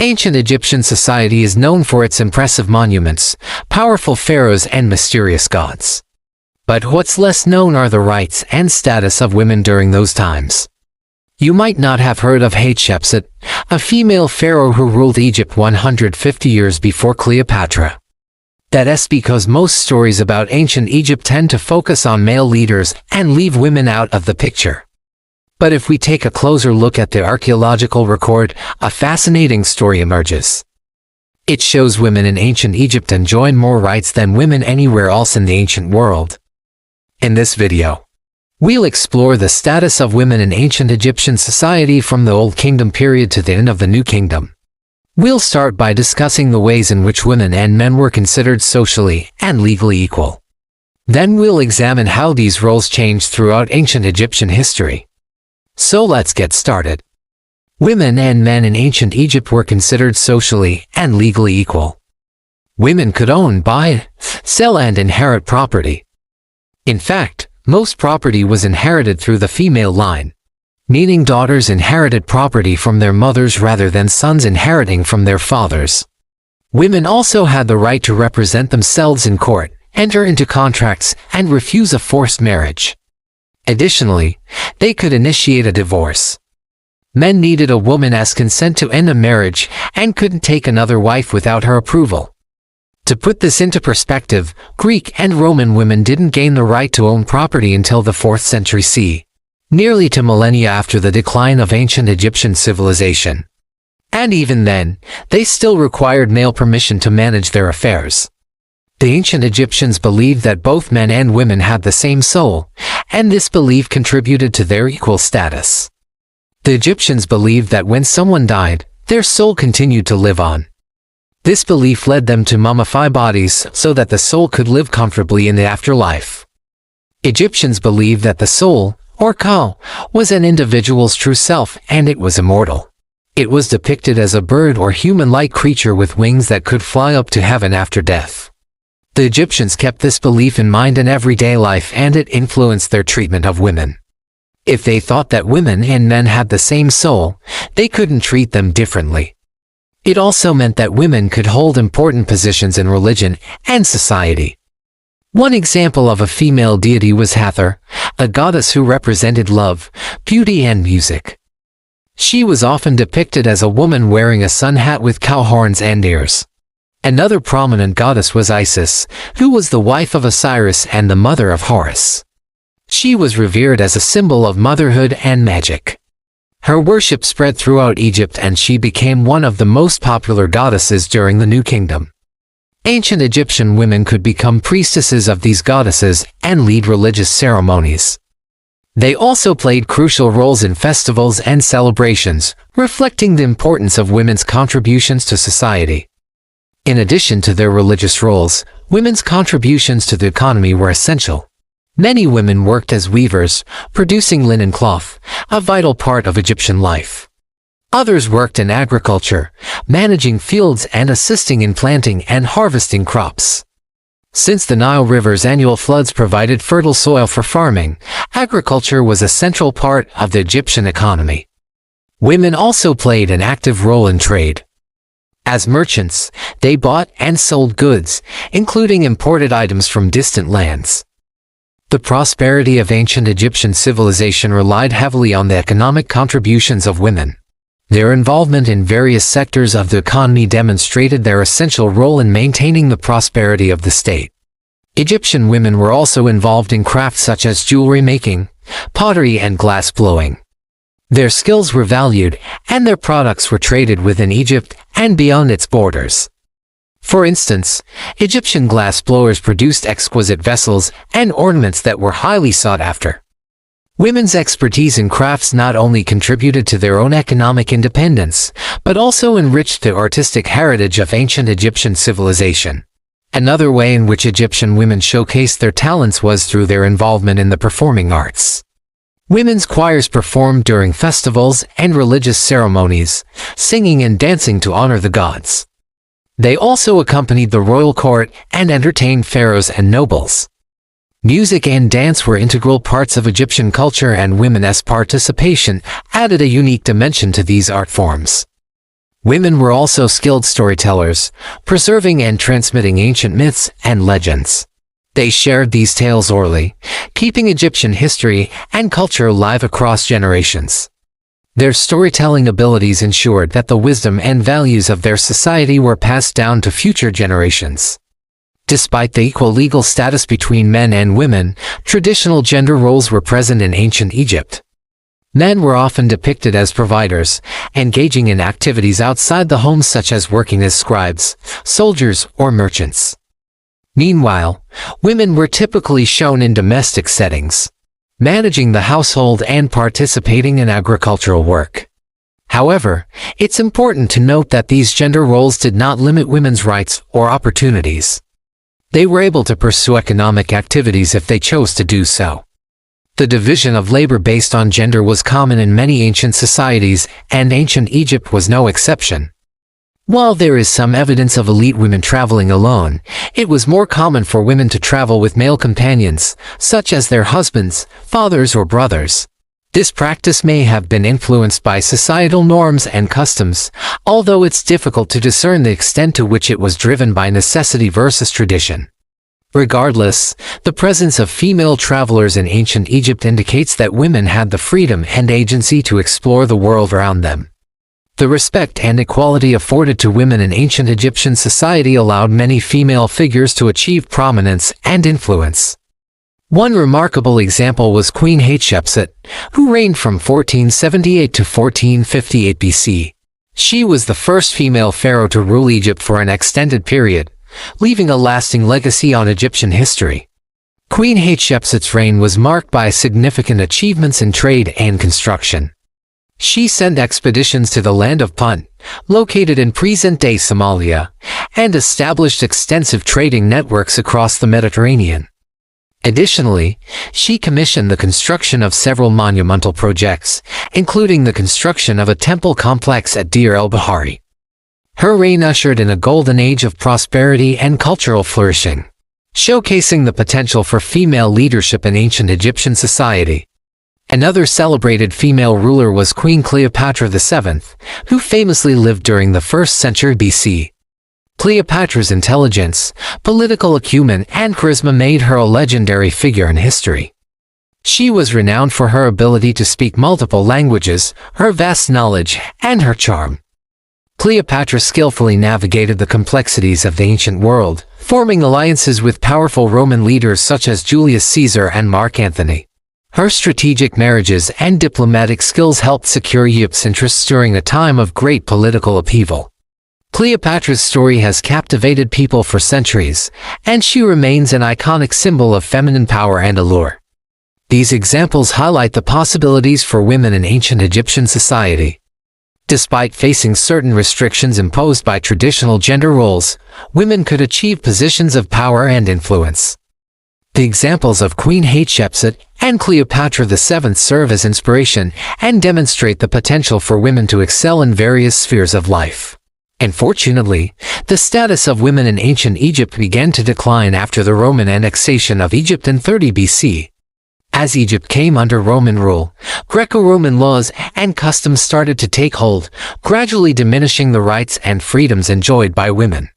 Ancient Egyptian society is known for its impressive monuments, powerful pharaohs, and mysterious gods. But what's less known are the rights and status of women during those times. You might not have heard of Hatshepsut, a female pharaoh who ruled Egypt 150 years before Cleopatra. That's because most stories about ancient Egypt tend to focus on male leaders and leave women out of the picture. But if we take a closer look at the archaeological record, a fascinating story emerges. It shows women in ancient Egypt enjoyed more rights than women anywhere else in the ancient world. In this video, we'll explore the status of women in ancient Egyptian society from the Old Kingdom period to the end of the New Kingdom. We'll start by discussing the ways in which women and men were considered socially and legally equal. Then we'll examine how these roles changed throughout ancient Egyptian history. So let's get started. Women and men in ancient Egypt were considered socially and legally equal. Women could own, buy, sell, and inherit property. In fact, most property was inherited through the female line, meaning daughters inherited property from their mothers rather than sons inheriting from their fathers. Women also had the right to represent themselves in court, enter into contracts, and refuse a forced marriage. Additionally, they could initiate a divorce. Men needed a woman as consent to end a marriage and couldn't take another wife without her approval. To put this into perspective, Greek and Roman women didn't gain the right to own property until the 4th century CE, nearly 2 millennia after the decline of ancient Egyptian civilization. And even then, they still required male permission to manage their affairs. The ancient Egyptians believed that both men and women had the same soul, and this belief contributed to their equal status. The Egyptians believed that when someone died, their soul continued to live on. This belief led them to mummify bodies so that the soul could live comfortably in the afterlife. Egyptians believed that the soul, or ka, was an individual's true self and it was immortal. It was depicted as a bird or human-like creature with wings that could fly up to heaven after death. The Egyptians kept this belief in mind in everyday life and it influenced their treatment of women. If they thought that women and men had the same soul, they couldn't treat them differently. It also meant that women could hold important positions in religion and society. One example of a female deity was Hathor, a goddess who represented love, beauty, and music. She was often depicted as a woman wearing a sun hat with cow horns and ears. Another prominent goddess was Isis, who was the wife of Osiris and the mother of Horus. She was revered as a symbol of motherhood and magic. Her worship spread throughout Egypt and she became one of the most popular goddesses during the New Kingdom. Ancient Egyptian women could become priestesses of these goddesses and lead religious ceremonies. They also played crucial roles in festivals and celebrations, reflecting the importance of women's contributions to society. In addition to their religious roles, women's contributions to the economy were essential. Many women worked as weavers, producing linen cloth, a vital part of Egyptian life. Others worked in agriculture, managing fields and assisting in planting and harvesting crops. Since the Nile River's annual floods provided fertile soil for farming, agriculture was a central part of the Egyptian economy. Women also played an active role in trade. As merchants, they bought and sold goods, including imported items from distant lands. The prosperity of ancient Egyptian civilization relied heavily on the economic contributions of women. Their involvement in various sectors of the economy demonstrated their essential role in maintaining the prosperity of the state. Egyptian women were also involved in crafts such as jewelry making, pottery, and glass blowing. Their skills were valued, and their products were traded within Egypt and beyond its borders. For instance, Egyptian glass blowers produced exquisite vessels and ornaments that were highly sought after. Women's expertise in crafts not only contributed to their own economic independence, but also enriched the artistic heritage of ancient Egyptian civilization. Another way in which Egyptian women showcased their talents was through their involvement in the performing arts. Women's choirs performed during festivals and religious ceremonies, singing and dancing to honor the gods. They also accompanied the royal court and entertained pharaohs and nobles. Music and dance were integral parts of Egyptian culture, and women's participation added a unique dimension to these art forms. Women were also skilled storytellers, preserving and transmitting ancient myths and legends. They shared these tales orally, keeping Egyptian history and culture alive across generations. Their storytelling abilities ensured that the wisdom and values of their society were passed down to future generations. Despite the equal legal status between men and women, traditional gender roles were present in ancient Egypt. Men were often depicted as providers, engaging in activities outside the home such as working as scribes, soldiers, or merchants. Meanwhile, women were typically shown in domestic settings, managing the household and participating in agricultural work. However, it's important to note that these gender roles did not limit women's rights or opportunities. They were able to pursue economic activities if they chose to do so. The division of labor based on gender was common in many ancient societies, and ancient Egypt was no exception. While there is some evidence of elite women traveling alone, it was more common for women to travel with male companions, such as their husbands, fathers, or brothers. This practice may have been influenced by societal norms and customs, although it's difficult to discern the extent to which it was driven by necessity versus tradition. Regardless, the presence of female travelers in ancient Egypt indicates that women had the freedom and agency to explore the world around them. The respect and equality afforded to women in ancient Egyptian society allowed many female figures to achieve prominence and influence. One remarkable example was Queen Hatshepsut, who reigned from 1478 to 1458 BC. She was the first female pharaoh to rule Egypt for an extended period, leaving a lasting legacy on Egyptian history. Queen Hatshepsut's reign was marked by significant achievements in trade and construction. She sent expeditions to the land of Punt, located in present-day Somalia, and established extensive trading networks across the Mediterranean. Additionally, she commissioned the construction of several monumental projects, including the construction of a temple complex at Deir el-Bahari. Her reign ushered in a golden age of prosperity and cultural flourishing, showcasing the potential for female leadership in ancient Egyptian society. Another celebrated female ruler was Queen Cleopatra VII, who famously lived during the 1st century BC. Cleopatra's intelligence, political acumen, and charisma made her a legendary figure in history. She was renowned for her ability to speak multiple languages, her vast knowledge, and her charm. Cleopatra skillfully navigated the complexities of the ancient world, forming alliances with powerful Roman leaders such as Julius Caesar and Mark Antony. Her strategic marriages and diplomatic skills helped secure Egypt's interests during a time of great political upheaval. Cleopatra's story has captivated people for centuries, and she remains an iconic symbol of feminine power and allure. These examples highlight the possibilities for women in ancient Egyptian society. Despite facing certain restrictions imposed by traditional gender roles, women could achieve positions of power and influence. The examples of Queen Hatshepsut and Cleopatra VII serve as inspiration and demonstrate the potential for women to excel in various spheres of life. Unfortunately, the status of women in ancient Egypt began to decline after the Roman annexation of Egypt in 30 BC. As Egypt came under Roman rule, Greco-Roman laws and customs started to take hold, gradually diminishing the rights and freedoms enjoyed by women.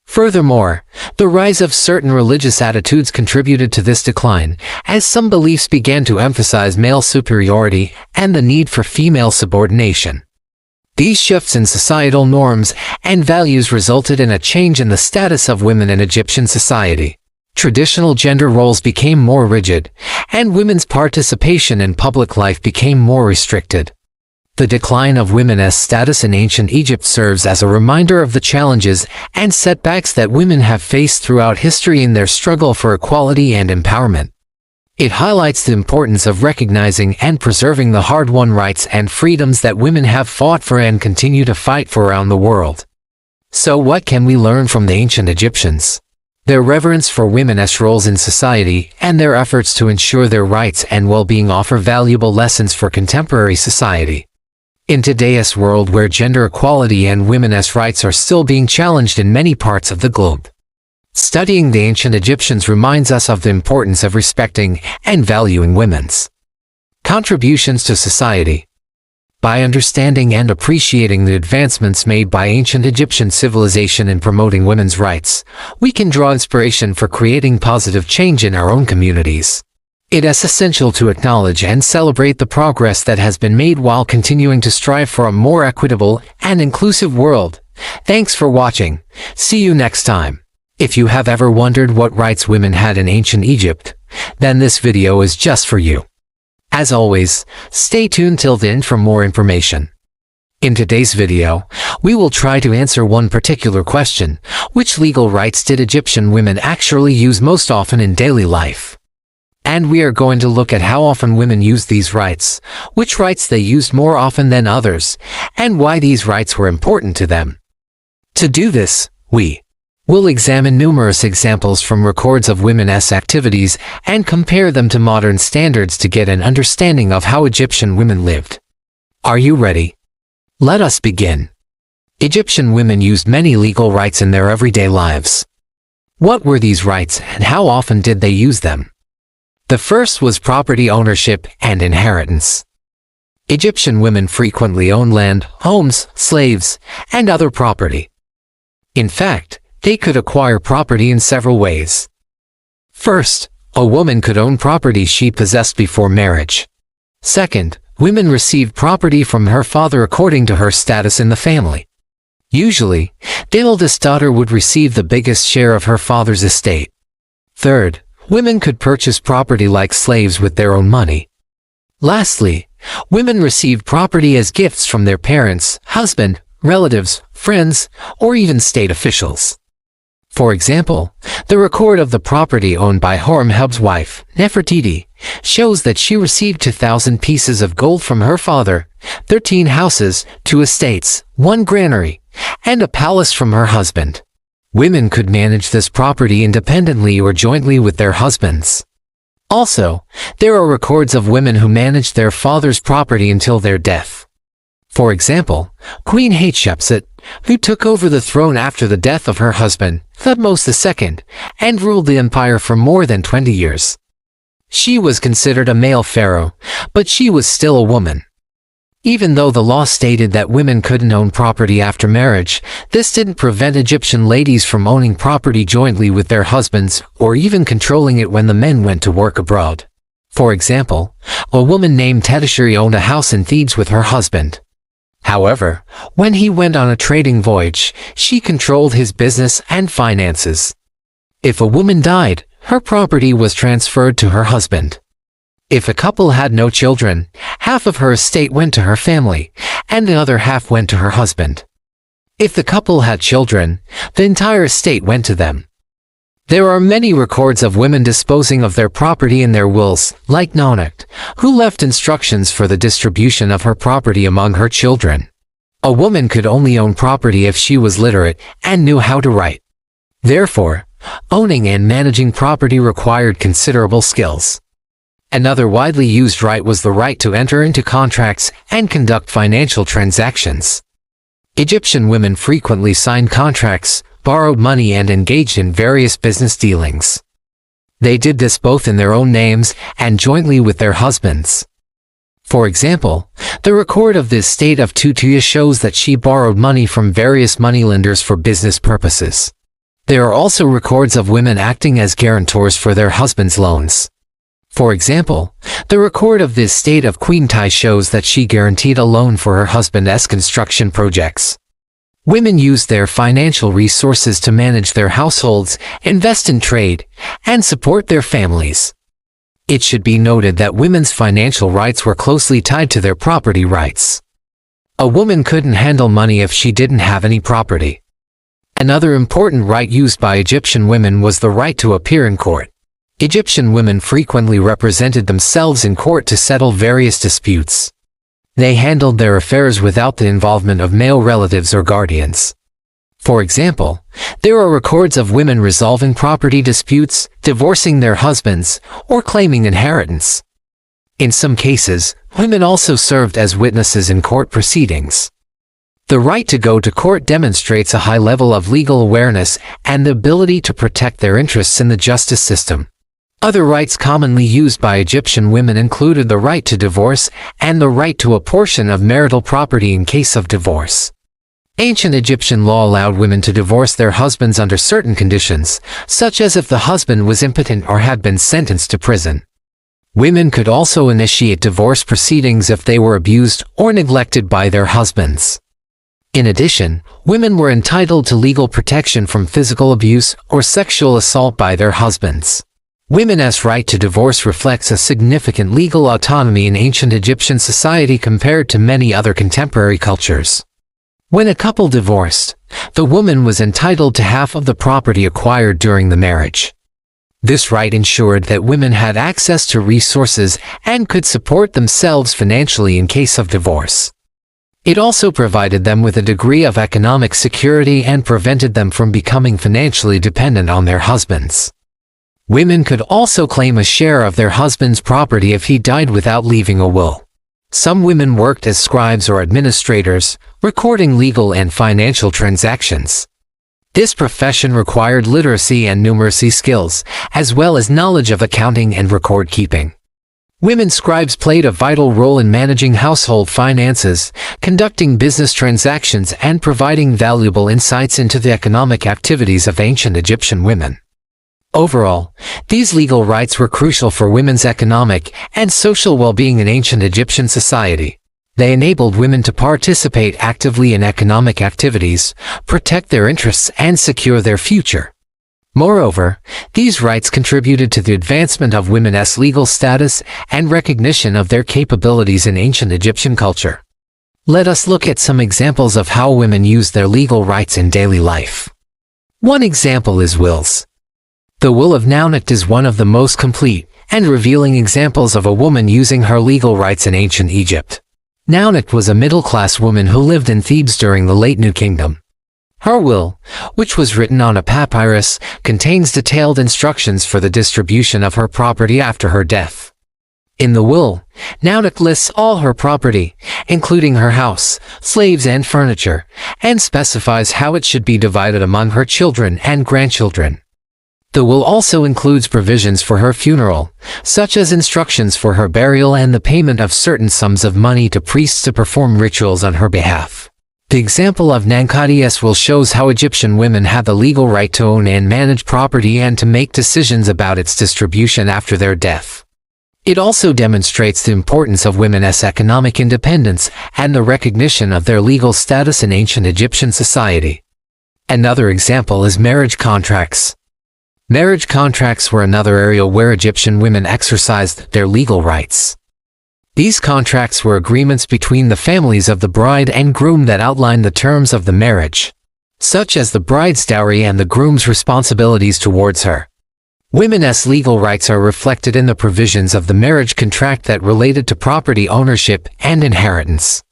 Furthermore, the rise of certain religious attitudes contributed to this decline, as some beliefs began to emphasize male superiority and the need for female subordination. These shifts in societal norms and values resulted in a change in the status of women in Egyptian society. Traditional gender roles became more rigid, and women's participation in public life became more restricted. The decline of women's status in ancient Egypt serves as a reminder of the challenges and setbacks that women have faced throughout history in their struggle for equality and empowerment. It highlights the importance of recognizing and preserving the hard-won rights and freedoms that women have fought for and continue to fight for around the world. So what can we learn from the ancient Egyptians? Their reverence for women's roles in society and their efforts to ensure their rights and well-being offer valuable lessons for contemporary society. In today's world where gender equality and women's rights are still being challenged in many parts of the globe, studying the ancient Egyptians reminds us of the importance of respecting and valuing women's contributions to society. By understanding and appreciating the advancements made by ancient Egyptian civilization in promoting women's rights, we can draw inspiration for creating positive change in our own communities. It is essential to acknowledge and celebrate the progress that has been made while continuing to strive for a more equitable and inclusive world. Thanks for watching. See you next time. If you have ever wondered what rights women had in ancient Egypt, then this video is just for you. As always, stay tuned till the end for more information. In today's video, we will try to answer one particular question: which legal rights did Egyptian women actually use most often in daily life? And we are going to look at how often women used these rights, which rights they used more often than others, and why these rights were important to them. To do this, we will examine numerous examples from records of women's activities and compare them to modern standards to get an understanding of how Egyptian women lived. Are you ready? Let us begin. Egyptian women used many legal rights in their everyday lives. What were these rights and how often did they use them? The first was property ownership and inheritance. Egyptian women frequently owned land, homes, slaves, and other property. In fact, they could acquire property in several ways. First, a woman could own property she possessed before marriage. Second, women received property from her father according to her status in the family. Usually, the eldest daughter would receive the biggest share of her father's estate. Third, women could purchase property like slaves with their own money. Lastly, women received property as gifts from their parents, husband, relatives, friends, or even state officials. For example, the record of the property owned by Hatshepsut's wife, Nefertiti, shows that she received 2,000 pieces of gold from her father, 13 houses, 2 estates, 1 granary, and a palace from her husband. Women could manage this property independently or jointly with their husbands. Also, there are records of women who managed their father's property until their death. For example, Queen Hatshepsut, who took over the throne after the death of her husband, Thutmose II, and ruled the empire for more than 20 years. She was considered a male pharaoh, but she was still a woman. Even though the law stated that women couldn't own property after marriage, this didn't prevent Egyptian ladies from owning property jointly with their husbands or even controlling it when the men went to work abroad. For example, a woman named Herstory owned a house in Thebes with her husband. However, when he went on a trading voyage, she controlled his business and finances. If a woman died, her property was transferred to her husband. If a couple had no children, half of her estate went to her family, and the other half went to her husband. If the couple had children, the entire estate went to them. There are many records of women disposing of their property in their wills, like Nonocht, who left instructions for the distribution of her property among her children. A woman could only own property if she was literate and knew how to write. Therefore, owning and managing property required considerable skills. Another widely used right was the right to enter into contracts and conduct financial transactions. Egyptian women frequently signed contracts, borrowed money, and engaged in various business dealings. They did this both in their own names and jointly with their husbands. For example, the record of the estate of Tutuya shows that she borrowed money from various moneylenders for business purposes. There are also records of women acting as guarantors for their husbands' loans. For example, the record of the estate of Queen Tai shows that she guaranteed a loan for her husband's construction projects. Women used their financial resources to manage their households, invest in trade, and support their families. It should be noted that women's financial rights were closely tied to their property rights. A woman couldn't handle money if she didn't have any property. Another important right used by Egyptian women was the right to appear in court. Egyptian women frequently represented themselves in court to settle various disputes. They handled their affairs without the involvement of male relatives or guardians. For example, there are records of women resolving property disputes, divorcing their husbands, or claiming inheritance. In some cases, women also served as witnesses in court proceedings. The right to go to court demonstrates a high level of legal awareness and the ability to protect their interests in the justice system. Other rights commonly used by Egyptian women included the right to divorce and the right to a portion of marital property in case of divorce. Ancient Egyptian law allowed women to divorce their husbands under certain conditions, such as if the husband was impotent or had been sentenced to prison. Women could also initiate divorce proceedings if they were abused or neglected by their husbands. In addition, women were entitled to legal protection from physical abuse or sexual assault by their husbands. Women's right to divorce reflects a significant legal autonomy in ancient Egyptian society compared to many other contemporary cultures. When a couple divorced, the woman was entitled to half of the property acquired during the marriage. This right ensured that women had access to resources and could support themselves financially in case of divorce. It also provided them with a degree of economic security and prevented them from becoming financially dependent on their husbands. Women could also claim a share of their husband's property if he died without leaving a will. Some women worked as scribes or administrators, recording legal and financial transactions. This profession required literacy and numeracy skills, as well as knowledge of accounting and record keeping. Women scribes played a vital role in managing household finances, conducting business transactions, and providing valuable insights into the economic activities of ancient Egyptian women. Overall, these legal rights were crucial for women's economic and social well-being in ancient Egyptian society. They enabled women to participate actively in economic activities, protect their interests, and secure their future. Moreover, these rights contributed to the advancement of women's legal status and recognition of their capabilities in ancient Egyptian culture. Let us look at some examples of how women used their legal rights in daily life. One example is wills. The Will of Naunet is one of the most complete and revealing examples of a woman using her legal rights in ancient Egypt. Naunet was a middle-class woman who lived in Thebes during the late New Kingdom. Her will, which was written on a papyrus, contains detailed instructions for the distribution of her property after her death. In the will, Naunet lists all her property, including her house, slaves, and furniture, and specifies how it should be divided among her children and grandchildren. The will also includes provisions for her funeral, such as instructions for her burial and the payment of certain sums of money to priests to perform rituals on her behalf. The example of Nankadi's will shows how Egyptian women had the legal right to own and manage property and to make decisions about its distribution after their death. It also demonstrates the importance of women's economic independence and the recognition of their legal status in ancient Egyptian society. Another example is marriage contracts. Marriage contracts were another area where Egyptian women exercised their legal rights. These contracts were agreements between the families of the bride and groom that outlined the terms of the marriage, such as the bride's dowry and the groom's responsibilities towards her. Women's legal rights are reflected in the provisions of the marriage contract that related to property ownership and inheritance.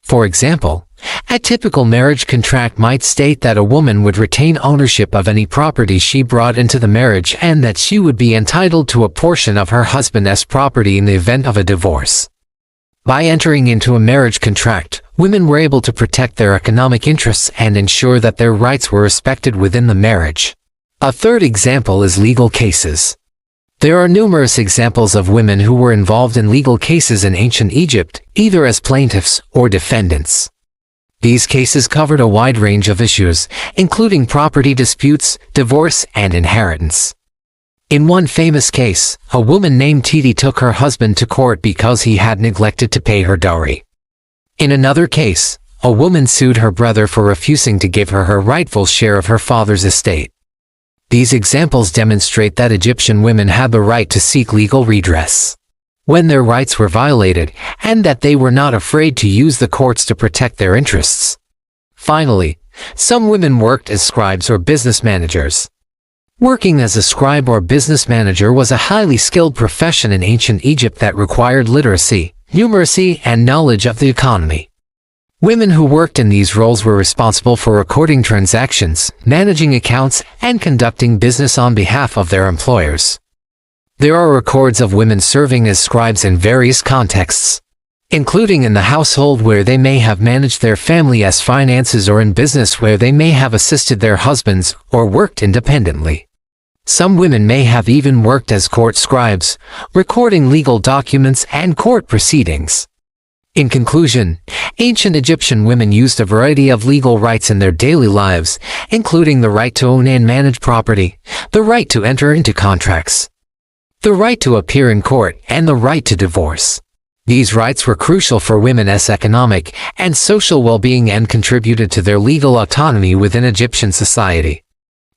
For example, a typical marriage contract might state that a woman would retain ownership of any property she brought into the marriage and that she would be entitled to a portion of her husband's property in the event of a divorce. By entering into a marriage contract, women were able to protect their economic interests and ensure that their rights were respected within the marriage. A third example is legal cases. There are numerous examples of women who were involved in legal cases in ancient Egypt, either as plaintiffs or defendants. These cases covered a wide range of issues, including property disputes, divorce, and inheritance. In one famous case, a woman named Titi took her husband to court because he had neglected to pay her dowry. In another case, a woman sued her brother for refusing to give her her rightful share of her father's estate. These examples demonstrate that Egyptian women had the right to seek legal redress when their rights were violated, and that they were not afraid to use the courts to protect their interests. Finally, some women worked as scribes or business managers. Working as a scribe or business manager was a highly skilled profession in ancient Egypt that required literacy, numeracy, and knowledge of the economy. Women who worked in these roles were responsible for recording transactions, managing accounts, and conducting business on behalf of their employers. There are records of women serving as scribes in various contexts, including in the household where they may have managed their family's finances or in business where they may have assisted their husbands or worked independently. Some women may have even worked as court scribes, recording legal documents and court proceedings. In conclusion, ancient Egyptian women used a variety of legal rights in their daily lives, including the right to own and manage property, the right to enter into contracts, the right to appear in court, and the right to divorce. These rights were crucial for women's economic and social well-being and contributed to their legal autonomy within Egyptian society.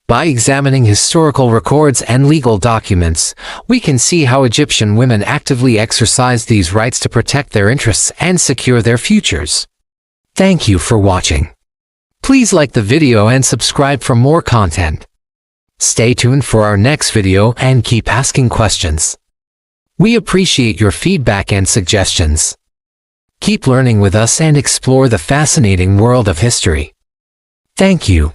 By examining historical records and legal documents, we can see how Egyptian women actively exercised these rights to protect their interests and secure their futures. Thank you for watching. Please like the video and subscribe for more content. Stay tuned for our next video and keep asking questions. We appreciate your feedback and suggestions. Keep learning with us and explore the fascinating world of history. Thank you.